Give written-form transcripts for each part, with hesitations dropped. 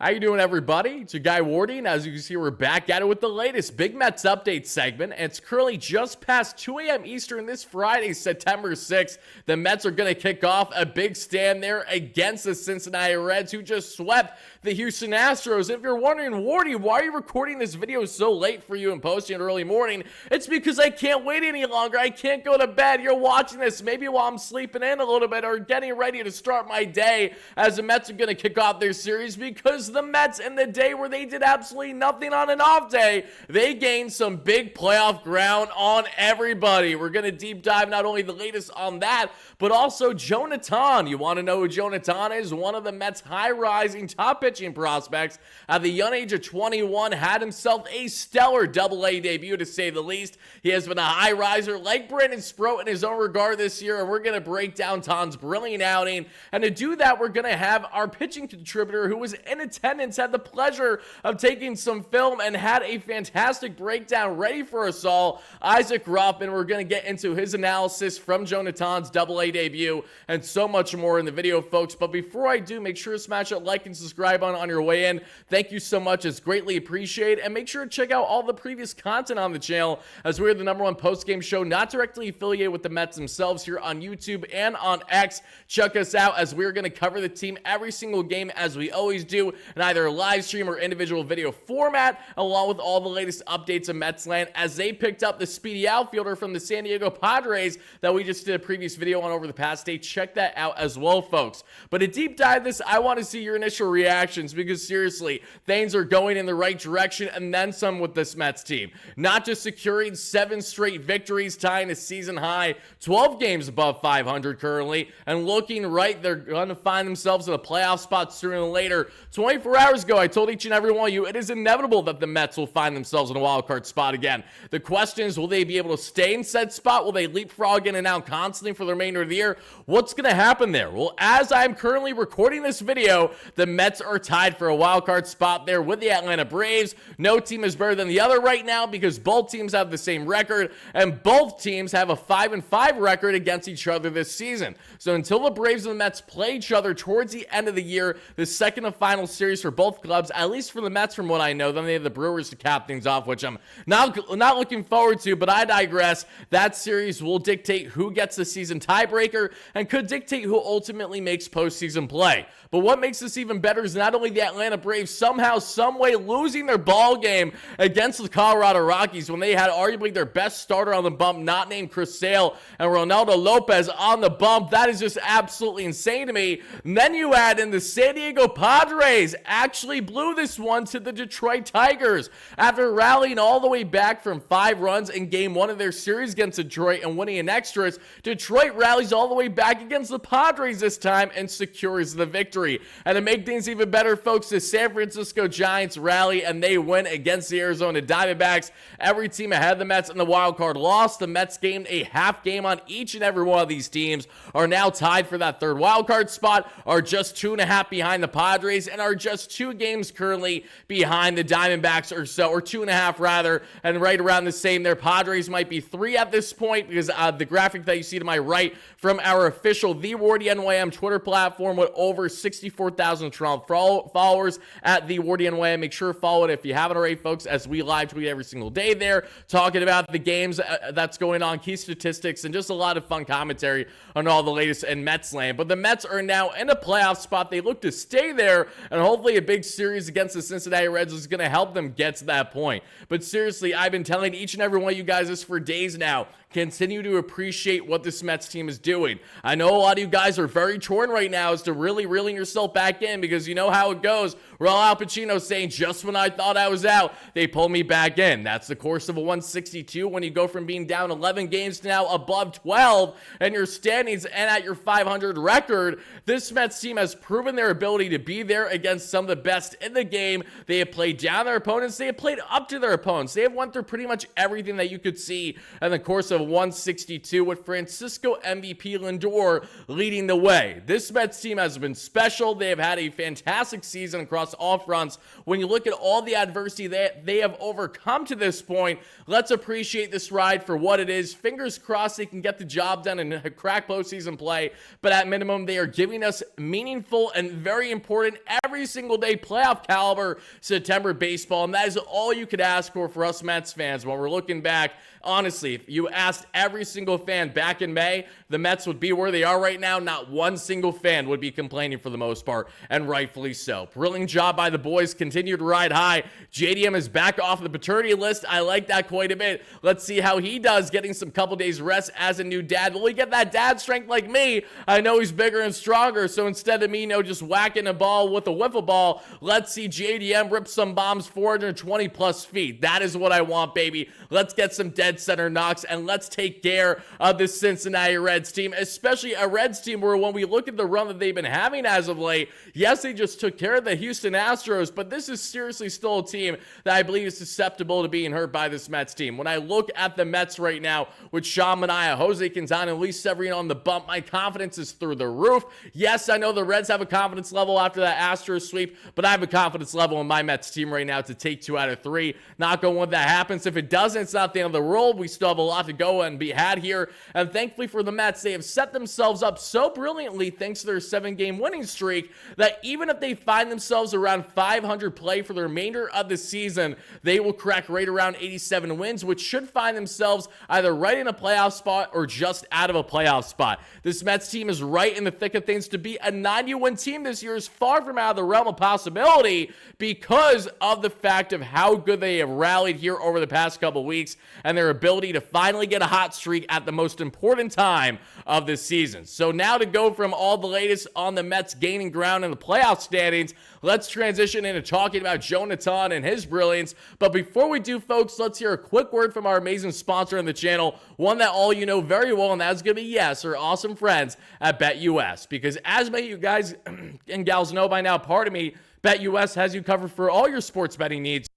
How you doing, everybody? It's your guy Wardy, and as you can see, we're back at it with the latest Big Mets update segment, and it's currently just past 2 a.m. Eastern this Friday, September 6th. The Mets are going to kick off a big stand there against the Cincinnati Reds, who just swept the Houston Astros. If you're wondering, Wardy, why are you recording this video so late for you and posting it early morning? It's because I can't wait any longer. I can't go to bed. You're watching this maybe while I'm sleeping in a little bit or getting ready to start my day, as the Mets are going to kick off their series, because the Mets, in the day where they did absolutely nothing on an off day, they gained some big playoff ground on everybody. We're going to deep dive not only the latest on that, but also Jonah Tong. You want to know who Jonah Tong is? One of the Mets' high-rising top pitching prospects. At the young age of 21, had himself a stellar Double-A debut, to say the least. He has been a high riser like Brandon Sproat in his own regard this year, and we're going to break down Tong's brilliant outing. And to do that, we're going to have our pitching contributor, who was in attendance, had the pleasure of taking some film and had a fantastic breakdown ready for us all, Isaac Ruff, and we're going to get into his analysis from Jonah Tong's Double-A debut and so much more in the video, folks. But before I do, make sure to smash that like and subscribe on your way in. Thank you so much. It's greatly appreciated. And make sure to check out all the previous content on the channel, as we're the #1 post-game show not directly affiliated with the Mets themselves, here on YouTube and on X. Check us out, as we're going to cover the team every single game, as we always do, in either a live stream or individual video format, along with all the latest updates of Mets land, as they picked up the speedy outfielder from the San Diego Padres that we just did a previous video on over the past day. Check that out as well, folks. But to deep dive this, I want to see your initial reactions, because seriously, things are going in the right direction, and then some with this Mets team. Not just securing 7 straight victories, tying a season high, 12 games above 500 currently, and looking right, they're going to find themselves in a playoff spot sooner than later. 24 hours ago, I told each and every one of you, it is inevitable that the Mets will find themselves in a wild card spot again. The question is, will they be able to stay in said spot? Will they leapfrog in and out constantly for the remainder of the year? What's going to happen there? Well, as I'm currently recording this video, the Mets are tied for a wild card spot there with the Atlanta Braves. No team is better than the other right now, because both teams have the same record, and both teams have a 5-5 record against each other this season. So until the Braves and the Mets play each other towards the end of the year, the second and final series for both clubs, at least for the Mets from what I know, then they have the Brewers to cap things off, which I'm not looking forward to, but I digress. That series will dictate who gets the season tiebreaker and could dictate who ultimately makes postseason play. But what makes this even better is not only the Atlanta Braves somehow, someway losing their ball game against the Colorado Rockies when they had arguably their best starter on the bump, not named Chris Sale, and Ronaldo Lopez on the bump. That is just absolutely insane to me. And then you add in the San Diego Padres actually blew this one to the Detroit Tigers. After rallying all the way back from 5 runs in game 1 of their series against Detroit and winning in extras, Detroit rallies all the way back against the Padres this time and secures the victory. And to make things even better, folks, the San Francisco Giants rally and they win against the Arizona Diamondbacks. Every team ahead of the Mets in the wild card lost. The Mets gained a half game on each and every one of these teams, are now tied for that third wild card spot, are just 2.5 behind the Padres, and are just 2 games currently behind the Diamondbacks or so, or 2.5 rather, and right around the same there. Padres might be 3 at this point, because the graphic that you see to my right from our official The WardyNYM Twitter platform, with over 64,000 followers at The WardyNYM. Make sure to follow it if you haven't already, folks, as we live tweet every single day there, talking about the games that's going on, key statistics, and just a lot of fun commentary on all the latest in Mets land. But the Mets are now in a playoff spot. They look to stay there, and hopefully a big series against the Cincinnati Reds is going to help them get to that point. But seriously, I've been telling each and every one of you guys this for days now. Continue to appreciate what this Mets team is doing. I know a lot of you guys are very torn right now as to really reeling yourself back in, because you know how it goes. Raul Al Pacino saying, just when I thought I was out, they pulled me back in. That's the course of a 162 when you go from being down 11 games to now above 12 and your standings and at your 500 record. This Mets team has proven their ability to be there against some of the best in the game. They have played down their opponents. They have played up to their opponents. They have went through pretty much everything that you could see in the course of 162, with Francisco MVP Lindor leading the way. This Mets team has been special. They have had a fantastic season across all fronts. When you look at all the adversity that they have overcome to this point, let's appreciate this ride for what it is. Fingers crossed they can get the job done and crack postseason play, but at minimum, they are giving us meaningful and very important every single day, playoff caliber September baseball, and that is all you could ask for us Mets fans. When we're looking back, honestly, if you asked every single fan back in May, the Mets would be where they are right now. Not one single fan would be complaining for the most part, and rightfully so. Brilliant job by the boys. Continue to ride high. JDM is back off the paternity list. I like that quite a bit. Let's see how he does getting some couple days rest as a new dad. Will he get that dad strength like me? I know he's bigger and stronger, so instead of me, just whacking a ball with a wiffle ball, let's see JDM rip some bombs 420 plus feet. That is what I want, baby. Let's get some dead center knocks, and let's take care of this Cincinnati Reds team, especially a Reds team where when we look at the run that they've been having as of late, yes, they just took care of the Houston Astros, but this is seriously still a team that I believe is susceptible to being hurt by this Mets team. When I look at the Mets right now with Sean Manaea, Jose Quintana, and Luis Severino on the bump, my confidence is through the roof. Yes, I know the Reds have a confidence level after that Astros sweep, but I have a confidence level in my Mets team right now to take 2 out of 3. Not going when that happens. If it doesn't, it's not the end of the world. We still have a lot to go and be had here. And thankfully for the Mets, they have set themselves up so brilliantly thanks to their 7-game winning streak that even if they find themselves around 500 play for the remainder of the season, they will crack right around 87 wins, which should find themselves either right in a playoff spot or just out of a playoff spot. This Mets team is right in the thick of things. To be a 90-win team this year is far from out of the realm of possibility because of the fact of how good they have rallied here over the past couple weeks and their ability to finally get a hot streak at the most important time of the season. So now to go from all the latest on the Mets gaining ground in the playoff standings, let's transition into talking about Jonah and his brilliance. But before we do, folks, let's hear a quick word from our amazing sponsor on the channel, one that all you know very well, and that's going to be, yes, our awesome friends at BetUS. Because as many of you guys and gals know by now, pardon me, BetUS has you covered for all your sports betting needs.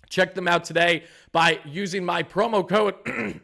Check them out today by using my promo code.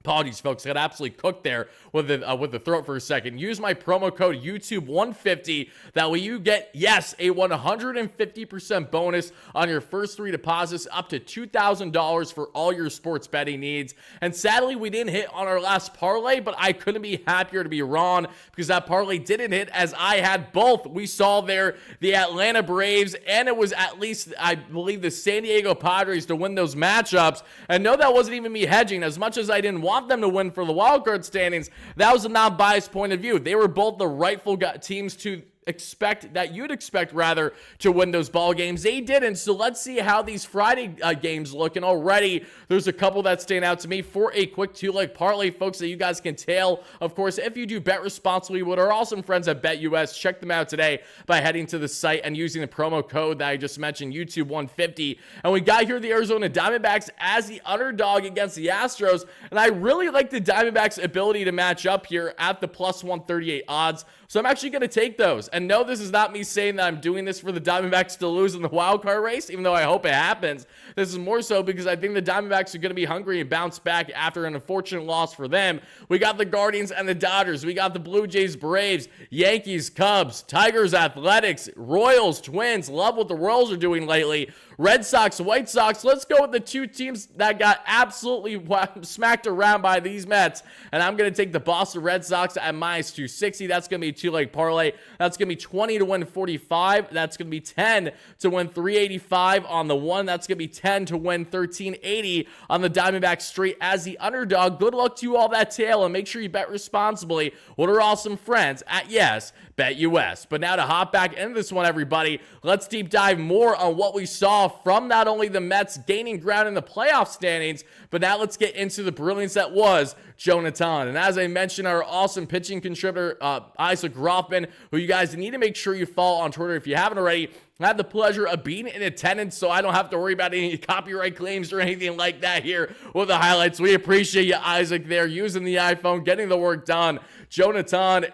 Apologies, folks. I got absolutely cooked there with the throat for a second. Use my promo code YouTube150. That way you get, yes, a 150% bonus on your first 3 deposits up to $2,000 for all your sports betting needs. And sadly, we didn't hit on our last parlay, but I couldn't be happier to be wrong because that parlay didn't hit as I had both. We saw there the Atlanta Braves, and it was at least, I believe, the San Diego Padres to win those matchups. And no, that wasn't even me hedging. As much as I didn't want them to win for the wildcard standings, that was a non-biased point of view. They were both the rightful teams to you'd expect rather to win those ball games. They didn't. So let's see how these Friday games look. And already there's a couple that stand out to me for a quick 2-leg parlay, folks, that you guys can tail. Of course, if you do bet responsibly with our awesome friends at BetUS, check them out today by heading to the site and using the promo code that I just mentioned, YouTube150. And we got here the Arizona Diamondbacks as the underdog against the Astros. And I really like the Diamondbacks' ability to match up here at the plus 138 odds. So I'm actually going to take those. And no, this is not me saying that I'm doing this for the Diamondbacks to lose in the wild card race, even though I hope it happens. This is more so because I think the Diamondbacks are going to be hungry and bounce back after an unfortunate loss for them. We got the Guardians and the Dodgers. We got the Blue Jays, Braves, Yankees, Cubs, Tigers, Athletics, Royals, Twins. Love what the Royals are doing lately. Red Sox, White Sox. Let's go with the two teams that got absolutely smacked around by these Mets. And I'm going to take the Boston Red Sox at minus 260. That's going to be a 2-leg parlay. That's going to be 20 to win 45. That's going to be 10 to win 385 on the one. That's going to be 10 to win 1380 on the Diamondbacks straight as the underdog. Good luck to you all that tail, and make sure you bet responsibly with our awesome friends at, yes, BetUS. But now to hop back into this one, everybody, let's deep dive more on what we saw from not only the Mets gaining ground in the playoff standings, but now let's get into the brilliance that was Jonah. And as I mentioned, our awesome pitching contributor, Isaac Rothman, who you guys need to make sure you follow on Twitter if you haven't already. I had the pleasure of being in attendance, so I don't have to worry about any copyright claims or anything like that here with the highlights. We appreciate you, Isaac, there, using the iPhone, getting the work done. Jonah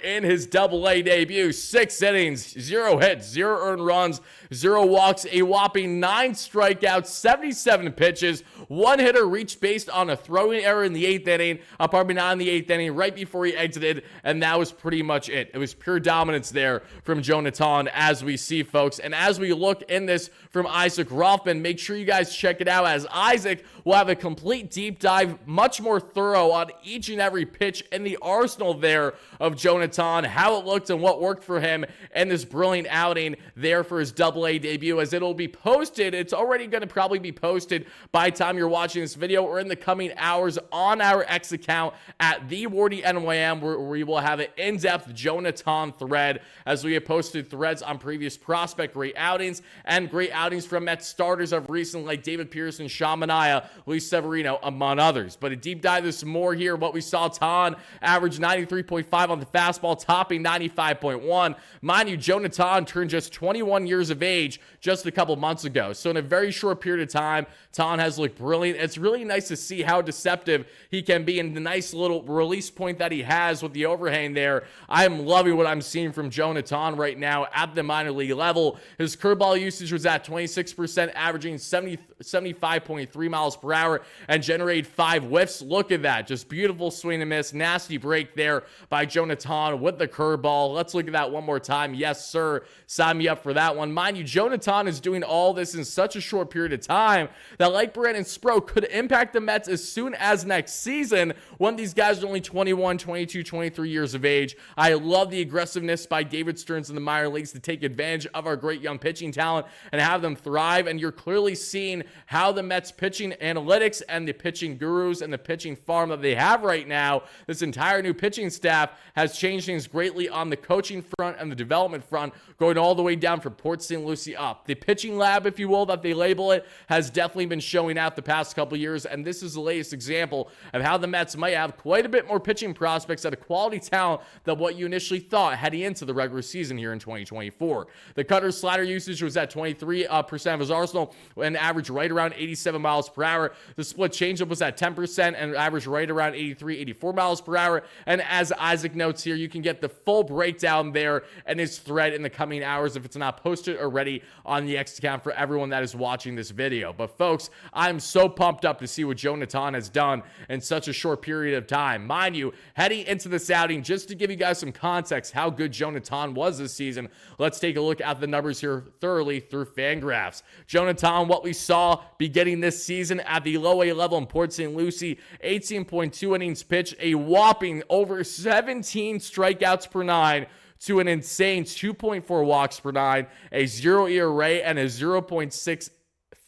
in his Double-A debut, 6 innings, 0 hits, 0 earned runs, 0 walks, a whopping 9 strikeouts, 77 pitches, 1 hitter reached based on a throwing error in the 8th inning, probably not in the 8th inning, right before he exited, and that was pretty much it. It was pure dominance there from Jonah as we see, folks. And as as we look in this from Isaac Rothman, make sure you guys check it out, as Isaac will have a complete deep dive, much more thorough on each and every pitch in the arsenal there of Jonah, how it looked and what worked for him in this brilliant outing there for his AA debut, as it'll be posted. It's already going to probably be posted by the time you're watching this video or in the coming hours on our X account at the WardyNYM, where we will have an in-depth Jonah thread, as we have posted threads on previous prospect great outings and great outings from Mets starters of recent, like David Pearson, Sean Manaea, Luis Severino, among others. But a deep dive this more here. What we saw, Tong averaged 93.5 on the fastball, topping 95.1. Mind you, Jonah turned just 21 years of age just a couple months ago. So in a very short period of time, Tong has looked brilliant. It's really nice to see how deceptive he can be, and the nice little release point that he has with the overhang there. I am loving what I'm seeing from Jonah right now at the minor league level. His curveball usage was at 26%, averaging 75.3 miles per hour, and generated 5 whiffs. Look at that. Just beautiful swing and miss. Nasty break there by Jonah with the curveball. Let's look at that one more time. Yes, sir. Sign me up for that one. Mind you, Jonah is doing all this in such a short period of time that, like Brandon Sproat, could impact the Mets as soon as next season, when these guys are only 21, 22, 23 years of age. I love the aggressiveness by David Stearns in the minor leagues to take advantage of our great young pitching talent and have them thrive. And you're clearly seeing how the Mets pitching analytics and the pitching gurus and the pitching farm that they have right now, this entire new pitching staff, has changed things greatly on the coaching front and the development front, going all the way down from Port St. Lucie up. The pitching lab, if you will, that they label it, has definitely been showing out the past couple years, and this is the latest example of how the Mets might have quite a bit more pitching prospects at a quality talent than what you initially thought heading into the regular season here in 2024. The cutter slider usage was at 23% of his arsenal and averaged right around 87 miles per hour. The split changeup was at 10% and averaged right around 83, 84 miles per hour. And as Isaac notes here, you can get the full breakdown there and his thread in the coming hours if it's not posted already on the X account for everyone that is watching this video. But folks, I'm so pumped up to see what Jonah has done in such a short period of time. Mind you, heading into this outing, just to give you guys some context how good Jonah was this season, let's take a look at the numbers here thoroughly through Fangraphs. Jonah, what we saw beginning this season at the low A level in Port St. Lucie, 18.2 innings pitched, a whopping over 17 strikeouts per 9, to an insane 2.4 walks per 9, a 0 ERA, and a 0.6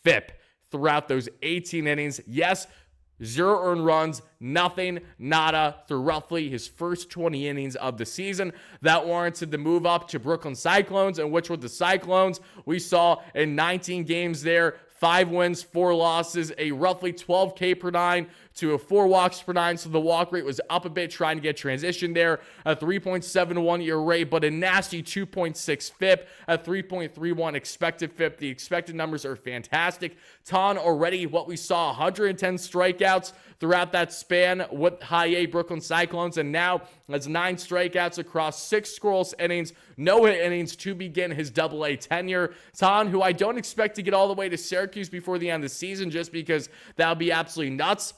FIP throughout those 18 innings. Yes, 0 earned runs, nothing, nada, through roughly his first 20 innings of the season. That warranted the move up to Brooklyn Cyclones, and which with the Cyclones, we saw in 19 games there, 5 wins, 4 losses, a roughly 12 K per 9 to a 4 walks per 9. So the walk rate was up a bit, trying to get transition there. A 3.71 ERA, but a nasty 2.6 FIP, a 3.31 expected FIP. The expected numbers are fantastic. Tong already, what we saw, 110 strikeouts throughout that span with high A Brooklyn Cyclones, and now has 9 strikeouts across 6 scoreless innings, no hit innings to begin his AA tenure. Tong, who I don't expect to get all the way to Syracuse before the end of the season, just because that would be absolutely nuts.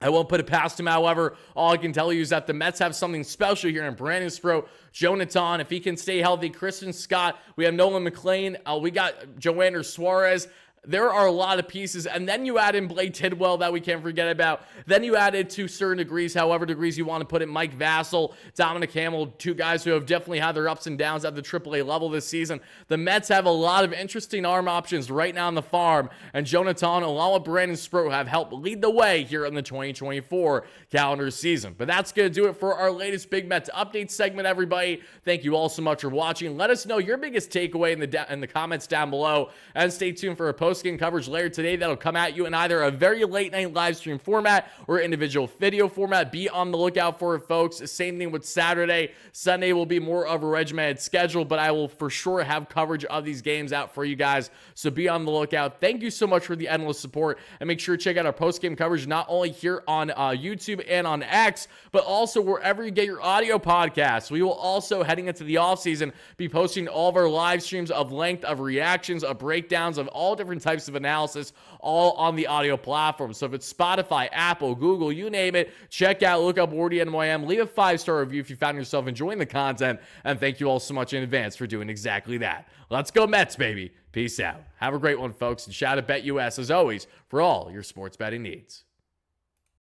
I won't put it past him, however. All I can tell you is that the Mets have something special here in Brandon Sproat, Jonah, if he can stay healthy. Christian Scott, we have Nolan McLean, we got Joander Suarez. There are a lot of pieces, and then you add in Blake Tidwell that we can't forget about. Then you added, to certain degrees, however degrees you want to put it, Mike Vassell, Dominic Hamill, 2 guys who have definitely had their ups and downs at the AAA level this season. The Mets have a lot of interesting arm options right now on the farm, and Jonah, along with Brandon Sproat, have helped lead the way here in the 2024 calendar season. But that's going to do it for our latest Big Mets update segment, everybody. Thank you all so much for watching. Let us know your biggest takeaway in the comments down below, and stay tuned for a post-game coverage later today that'll come at you in either a very late night live stream format or individual video format. Be on the lookout for it, folks. Same thing with Saturday. Sunday will be more of a regimented schedule, but I will for sure have coverage of these games out for you guys, so be on the lookout. Thank you so much for the endless support, and make sure to check out our post-game coverage not only here on YouTube and on X, but also wherever you get your audio podcasts. We will also, heading into the offseason, be posting all of our live streams of length, of reactions, of breakdowns, of all different different types of analysis, all on the audio platform. So if it's Spotify, Apple, Google, you name it, check out, look up WardyNYM, leave a 5-star review if you found yourself enjoying the content, and thank you all so much in advance for doing exactly that. Let's go Mets, baby. Peace out. Have a great one, folks, and shout out BetUS, as always, for all your sports betting needs.